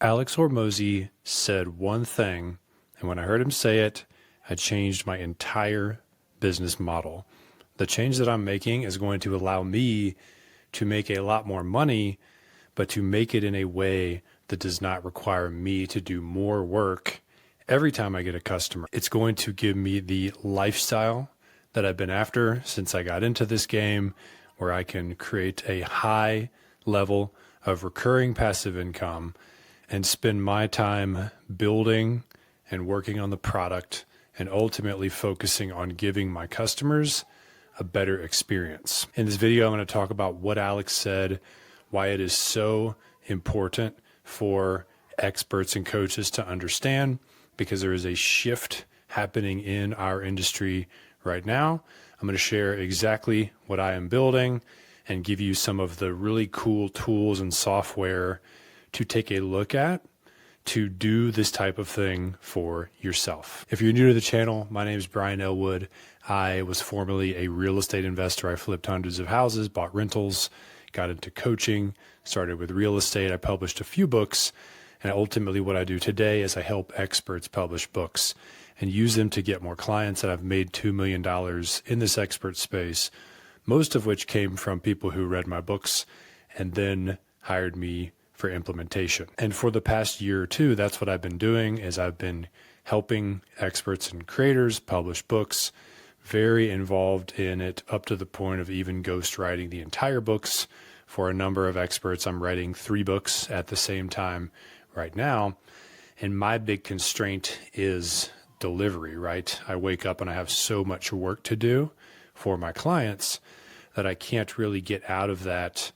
Alex Hormozi said one thing, and when I heard him say it, I changed my entire business model. The change that I'm making is going to allow me to make a lot more money, but to make it in a way that does not require me to do more work every time I get a customer. It's going to give me the lifestyle that I've been after since I got into this game, where I can create a high level of recurring passive income and spend my time building and working on the product and ultimately focusing on giving my customers a better experience. In this video, I'm going to talk about what Alex said, why it is so important for experts and coaches to understand, because there is a shift happening in our industry right now. I'm going to share exactly what I am building and give you some of the really cool tools and software to take a look at to do this type of thing for yourself. If you're new to the channel, my name is Brian Elwood. I was formerly a real estate investor. I flipped hundreds of houses, bought rentals, got into coaching, started with real estate. I published a few books, and ultimately what I do today is I help experts publish books and use them to get more clients. And I've made $2 million in this expert space, most of which came from people who read my books and then hired me for implementation. And for the past year or two, that's what I've been doing, is I've been helping experts and creators publish books, very involved in it up to the point of even ghostwriting the entire books for a number of experts. I'm writing 3 books at the same time right now. And my big constraint is delivery, right? I wake up and I have so much work to do for my clients that I can't really get out of that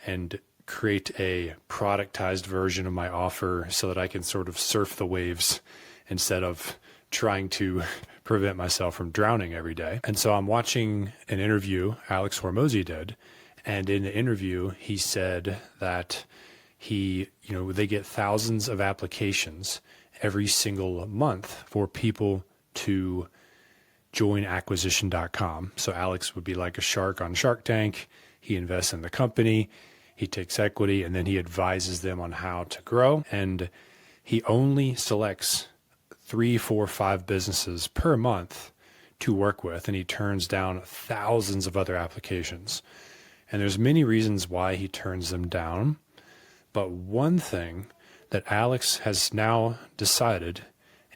and create a productized version of my offer so that I can sort of surf the waves instead of trying to prevent myself from drowning every day. And so I'm watching an interview Alex Hormozi did. And in the interview, he said that they get thousands of applications every single month for people to join acquisition.com. So Alex would be like a shark on Shark Tank. He invests in the company. He takes equity, and then he advises them on how to grow. And he only selects 3, 4, 5 businesses per month to work with, and he turns down thousands of other applications. And there's many reasons why he turns them down. But one thing that Alex has now decided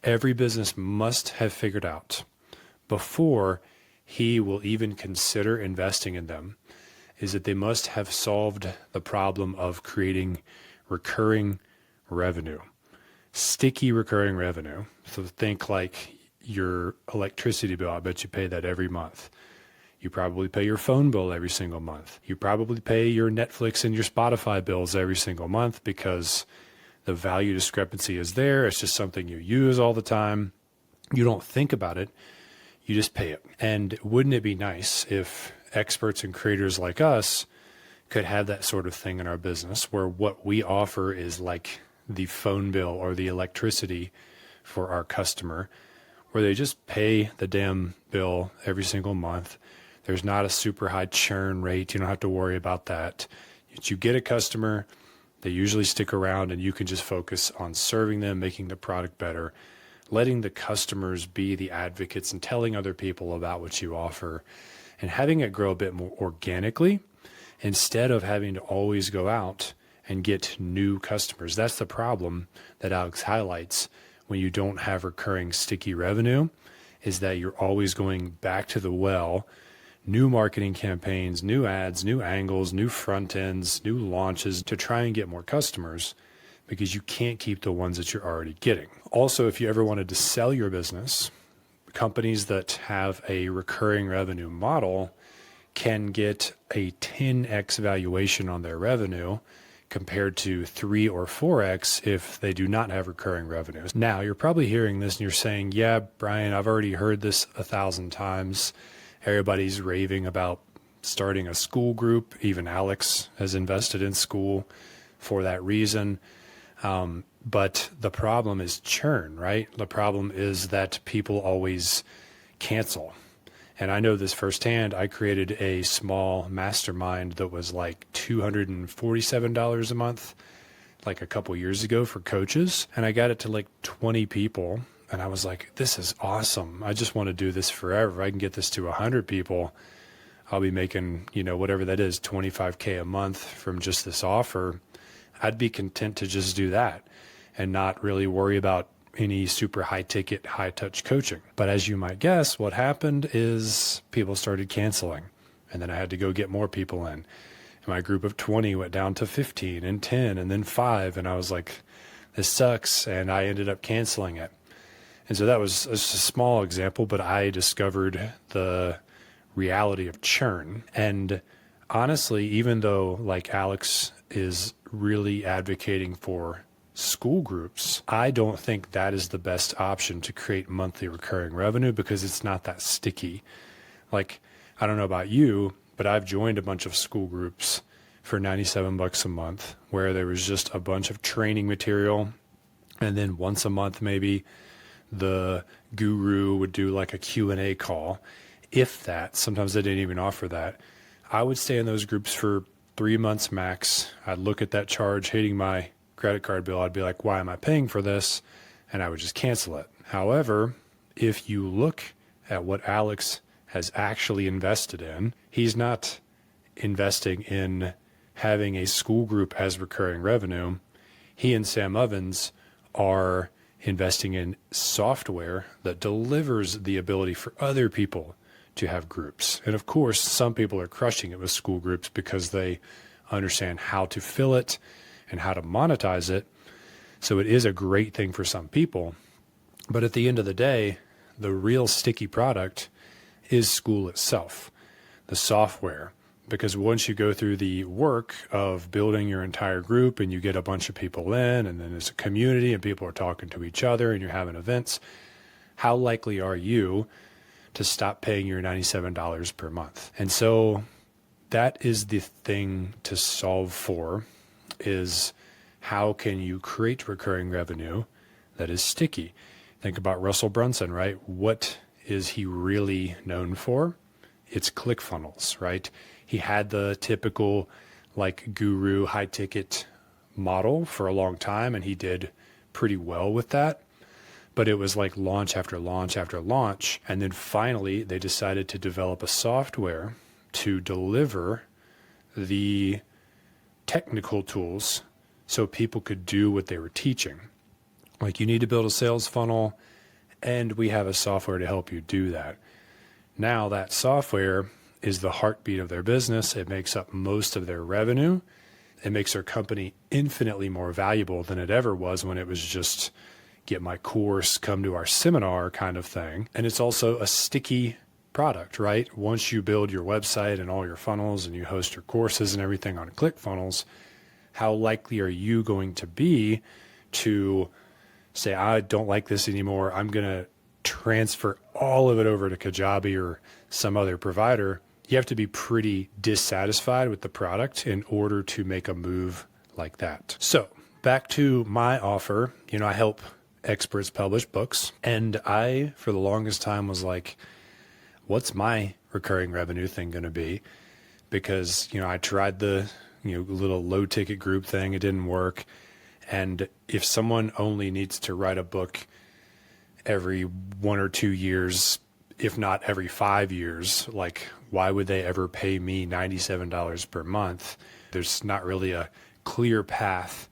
every business must have figured out before he will even consider investing in them is that they must have solved the problem of creating recurring revenue, sticky recurring revenue. So think like your electricity bill. I bet you pay that every month. You probably pay your phone bill every single month. You probably pay your Netflix and your Spotify bills every single month because the value discrepancy is there. It's just something you use all the time. You don't think about it. You just pay it. And wouldn't it be nice if experts and creators like us could have that sort of thing in our business, where what we offer is like the phone bill or the electricity for our customer, where they just pay the damn bill every single month. There's not a super high churn rate. You don't have to worry about that. You get a customer, they usually stick around, and you can just focus on serving them, making the product better, letting the customers be the advocates and telling other people about what you offer, and having it grow a bit more organically instead of having to always go out and get new customers. That's the problem that Alex highlights when you don't have recurring sticky revenue, is that you're always going back to the well, new marketing campaigns, new ads, new angles, new front ends, new launches to try and get more customers, because you can't keep the ones that you're already getting. Also, if you ever wanted to sell your business, companies that have a recurring revenue model can get a 10x valuation on their revenue compared to 3 or 4x if they do not have recurring revenues. Now, you're probably hearing this and you're saying, yeah, Brian, I've already heard this 1,000 times. Everybody's raving about starting a school group. Even Alex has invested in school for that reason. But the problem is churn, right? The problem is that people always cancel. And I know this firsthand. I created a small mastermind that was like $247 a month. like a couple years ago for coaches, and I got it to like 20 people. And I was like, this is awesome. I just want to do this forever. If I can get this to 100 people, I'll be making, whatever that is, $25K a month from just this offer. I'd be content to just do that and not really worry about any super high ticket, high touch coaching. But as you might guess, what happened is people started canceling, and then I had to go get more people in. And my group of 20 went down to 15 and 10 and then 5. And I was like, this sucks. And I ended up canceling it. And so that was a small example, but I discovered the reality of churn. And honestly, even though like Alex is really advocating for school groups, I don't think that is the best option to create monthly recurring revenue because it's not that sticky. Like, I don't know about you, but I've joined a bunch of school groups for $97 a month where there was just a bunch of training material. And then once a month, maybe the guru would do like a Q&A call. If that, sometimes they didn't even offer that. I would stay in those groups for 3 months max. I'd look at that charge hitting my credit card bill. I'd be like, why am I paying for this? And I would just cancel it. However, if you look at what Alex has actually invested in, he's not investing in having a school group as recurring revenue. He and Sam Ovens are investing in software that delivers the ability for other people to have groups. And of course, some people are crushing it with school groups because they understand how to fill it and how to monetize it. So it is a great thing for some people. But at the end of the day, the real sticky product is school itself, the software. Because once you go through the work of building your entire group and you get a bunch of people in, and then it's a community and people are talking to each other and you're having events, how likely are you to stop paying your $97 per month? And so that is the thing to solve for, is how can you create recurring revenue that is sticky? Think about Russell Brunson, right? What is he really known for? It's ClickFunnels, right? He had the typical like guru high ticket model for a long time, and he did pretty well with that. But it was like launch after launch after launch. And then finally, they decided to develop a software to deliver the technical tools so people could do what they were teaching. Like, you need to build a sales funnel, and we have a software to help you do that. Now that software is the heartbeat of their business. It makes up most of their revenue. It makes their company infinitely more valuable than it ever was when it was just get my course, come to our seminar kind of thing. And it's also a sticky product, right? Once you build your website and all your funnels and you host your courses and everything on ClickFunnels, how likely are you going to be to say, I don't like this anymore, I'm going to transfer all of it over to Kajabi or some other provider? You have to be pretty dissatisfied with the product in order to make a move like that. So back to my offer, I help experts publish books. And I, for the longest time, was like, what's my recurring revenue thing going to be? Because, I tried the, little low ticket group thing. It didn't work. And if someone only needs to write a book every 1 or 2 years, if not every 5 years, like, why would they ever pay me $97 per month? There's not really a clear path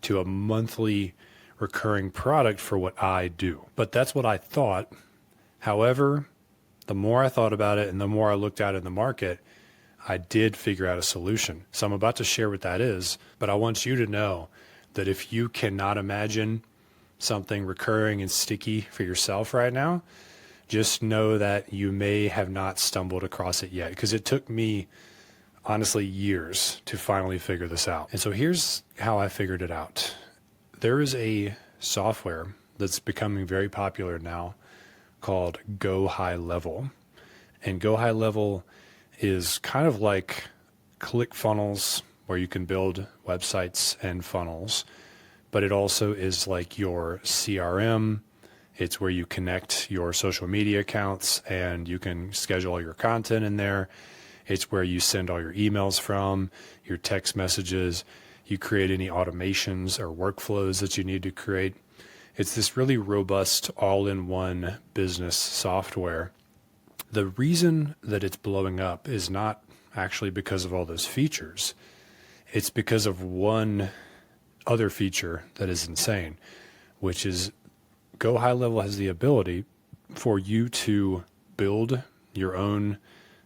to a monthly recurring product for what I do. But that's what I thought. However, the more I thought about it and the more I looked at it in the market, I did figure out a solution. So I'm about to share what that is, but I want you to know that if you cannot imagine something recurring and sticky for yourself right now, just know that you may have not stumbled across it yet, because it took me, honestly, years to finally figure this out. And so here's how I figured it out. There is a software that's becoming very popular now called GoHighLevel. And GoHighLevel is kind of like ClickFunnels, where you can build websites and funnels, but it also is like your CRM. It's where you connect your social media accounts and you can schedule all your content in there. It's where you send all your emails from, your text messages. you create any automations or workflows that you need to create. It's this really robust all-in-one business software. The reason that it's blowing up is not actually because of all those features. It's because of one other feature that is insane, which is GoHighLevel has the ability for you to build your own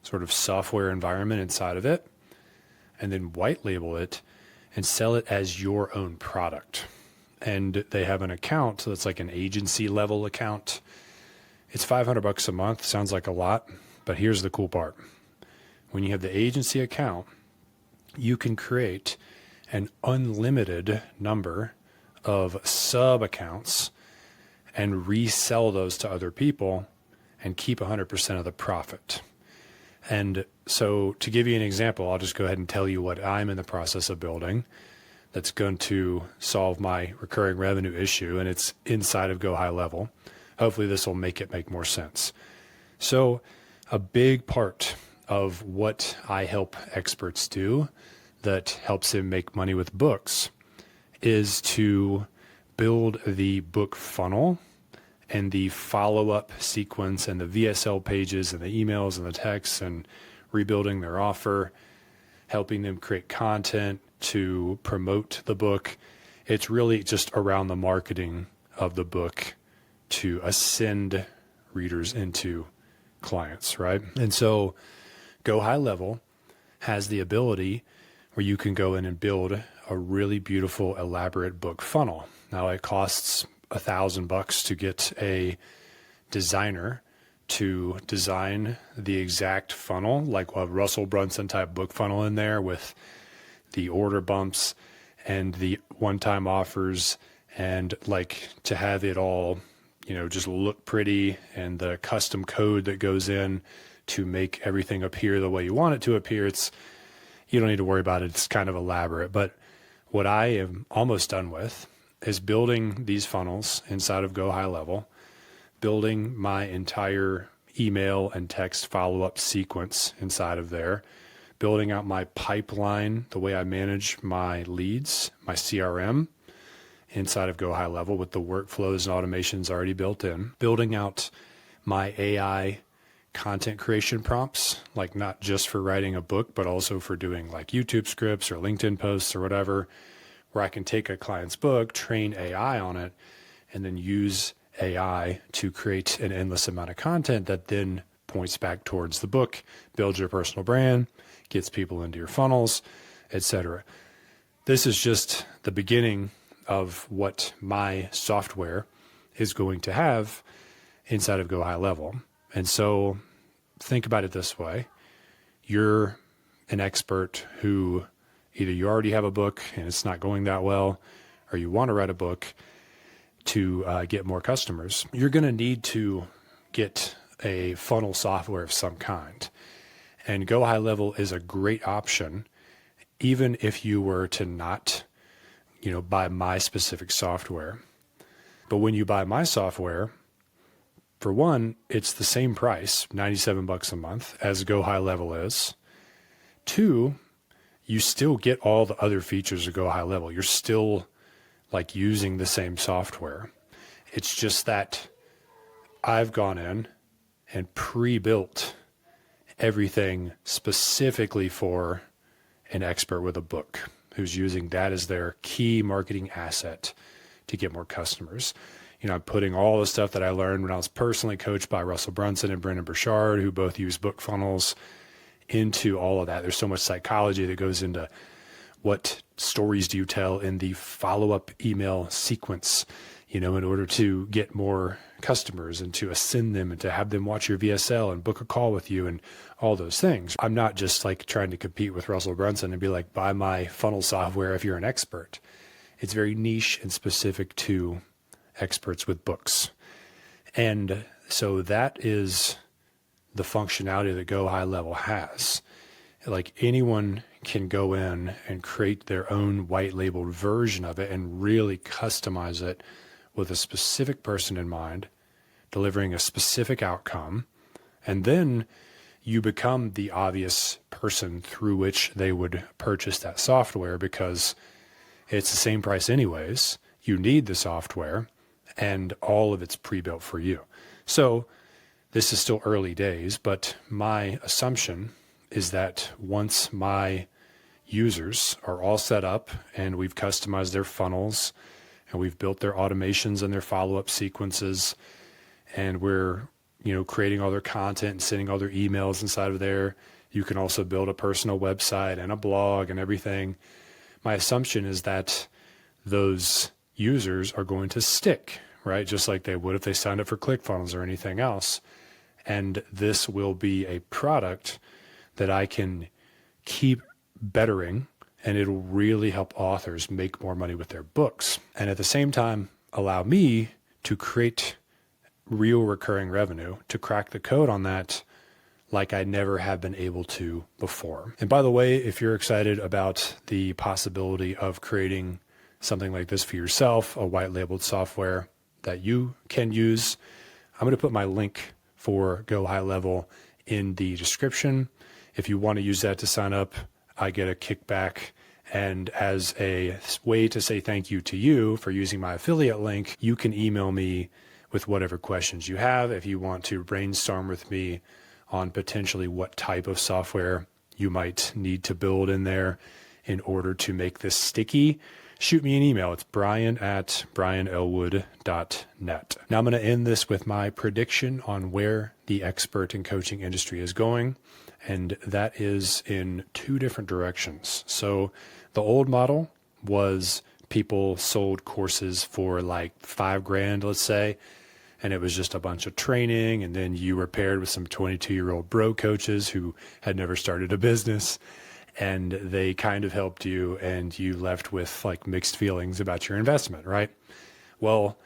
sort of software environment inside of it and then white label it and sell it as your own product. And they have an account that's like an agency level account. It's $500 a month. Sounds like a lot, but here's the cool part. When you have the agency account, you can create an unlimited number of sub accounts and resell those to other people and keep 100% of the profit. And so to give you an example, I'll just go ahead and tell you what I'm in the process of building that's going to solve my recurring revenue issue, and it's inside of GoHighLevel. Hopefully this will make it make more sense. So a big part of what I help experts do that helps them make money with books is to build the book funnel and the follow-up sequence and the VSL pages and the emails and the texts and rebuilding their offer, helping them create content to promote the book. It's really just around the marketing of the book to ascend readers into clients, right? And so GoHighLevel has the ability where you can go in and build a really beautiful, elaborate book funnel. Now it costs $1,000 to get a designer to design the exact funnel, like a Russell Brunson type book funnel in there with the order bumps and the one-time offers, and like to have it all, just look pretty, and the custom code that goes in to make everything appear the way you want it to appear. You don't need to worry about it. It's kind of elaborate. But what I am almost done with is building these funnels inside of GoHighLevel, building my entire email and text follow-up sequence inside of there, building out my pipeline, the way I manage my leads, my CRM inside of GoHighLevel with the workflows and automations already built in, building out my AI content creation prompts, like not just for writing a book, but also for doing like YouTube scripts or LinkedIn posts or whatever, where I can take a client's book, train AI on it, and then use AI to create an endless amount of content that then points back towards the book, builds your personal brand, gets people into your funnels, etc. This is just the beginning of what my software is going to have inside of GoHighLevel. And so think about it this way. You're an expert who either you already have a book and it's not going that well, or you want to write a book to get more customers. You're going to need to get a funnel software of some kind. And GoHighLevel is a great option, even if you were to not, buy my specific software. But when you buy my software, for one, it's the same price, $97 a month, as GoHighLevel is. Two, you still get all the other features of GoHighLevel. You're still like using the same software. It's just that I've gone in and pre-built everything specifically for an expert with a book who's using that as their key marketing asset to get more customers. I'm putting all the stuff that I learned when I was personally coached by Russell Brunson and Brendan Burchard, who both use book funnels, into all of that. There's so much psychology that goes into what stories do you tell in the follow-up email sequence, in order to get more customers and to ascend them and to have them watch your VSL and book a call with you and all those things. I'm not just like trying to compete with Russell Brunson and be like, buy my funnel software if you're an expert. It's very niche and specific to experts with books. And so that is the functionality that GoHighLevel has. Like anyone can go in and create their own white labeled version of it and really customize it with a specific person in mind, delivering a specific outcome. And then you become the obvious person through which they would purchase that software, because It's the same price anyways. You need the software and all of it's pre-built for you. So this is still early days, but my assumption is that once my users are all set up and we've customized their funnels and we've built their automations and their follow-up sequences, and we're, creating all their content and sending all their emails inside of there. You can also build a personal website and a blog and everything. My assumption is that those users are going to stick, right? Just like they would if they signed up for ClickFunnels or anything else. And this will be a product that I can keep bettering, and it'll really help authors make more money with their books. And at the same time, allow me to create real recurring revenue, to crack the code on that like I never have been able to before. And by the way, if you're excited about the possibility of creating something like this for yourself, a white labeled software that you can use, I'm going to put my link for GoHighLevel in the description. If you want to use that to sign up, I get a kickback. And as a way to say thank you to you for using my affiliate link, you can email me with whatever questions you have. If you want to brainstorm with me on potentially what type of software you might need to build in there in order to make this sticky, shoot me an email. It's brian@brianelwood.net. Now I'm going to end this with my prediction on where the expert and coaching industry is going. And that is in two different directions. So the old model was people sold courses for like $5,000, let's say, and it was just a bunch of training. And then you were paired with some 22-year-old bro coaches who had never started a business, and they kind of helped you, and you left with like mixed feelings about your investment, right? Well,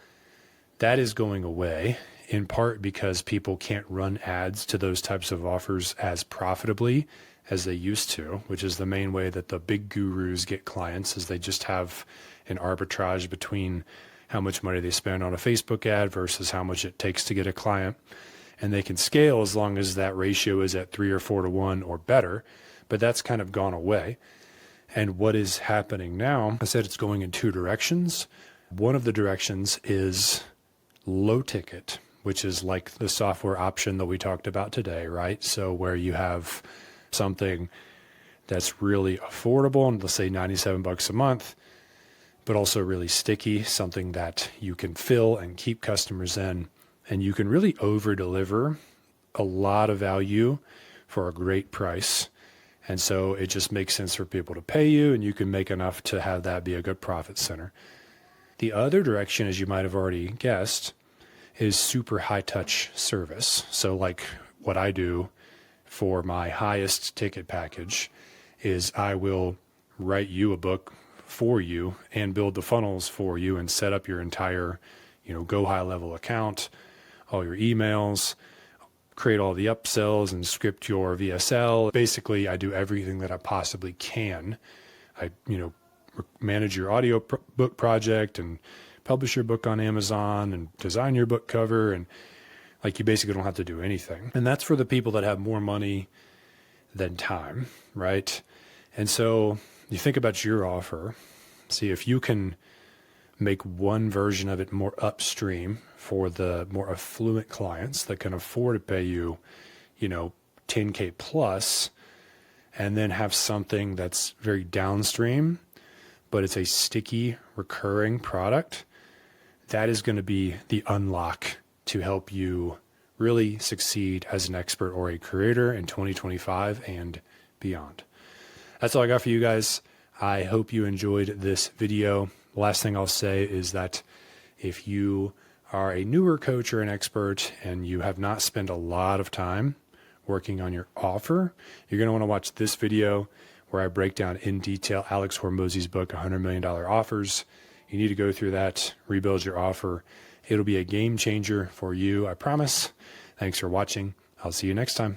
that is going away, in part because people can't run ads to those types of offers as profitably as they used to, which is the main way that the big gurus get clients, is they just have an arbitrage between how much money they spend on a Facebook ad versus how much it takes to get a client. And they can scale as long as that ratio is at 3 or 4 to 1 or better, but that's kind of gone away. And what is happening now, I said it's going in two directions. One of the directions is low ticket, which is like the software option that we talked about today, right? So where you have something that's really affordable, and let's say $97 a month, but also really sticky, something that you can fill and keep customers in, and you can really over deliver a lot of value for a great price. And so it just makes sense for people to pay you, and you can make enough to have that be a good profit center. The other direction, as you might have already guessed, is super high touch service. So like what I do for my highest ticket package is I will write you a book for you and build the funnels for you and set up your entire, GoHighLevel account, all your emails, create all the upsells and script your VSL. Basically, I do everything that I possibly can. I, manage your audio book project and publish your book on Amazon and design your book cover. And like, you basically don't have to do anything. And that's for the people that have more money than time, right? And so you think about your offer, see if you can make one version of it more upstream for the more affluent clients that can afford to pay you, $10K plus, and then have something that's very downstream, but it's a sticky, recurring product. That is going to be the unlock to help you really succeed as an expert or a creator in 2025 and beyond. That's all I got for you guys. I hope you enjoyed this video. The last thing I'll say is that if you are a newer coach or an expert and you have not spent a lot of time working on your offer, you're going to want to watch this video where I break down in detail Alex Hormozi's book, $100 Million Offers. You need to go through that, rebuild your offer. It'll be a game changer for you, I promise. Thanks for watching. I'll see you next time.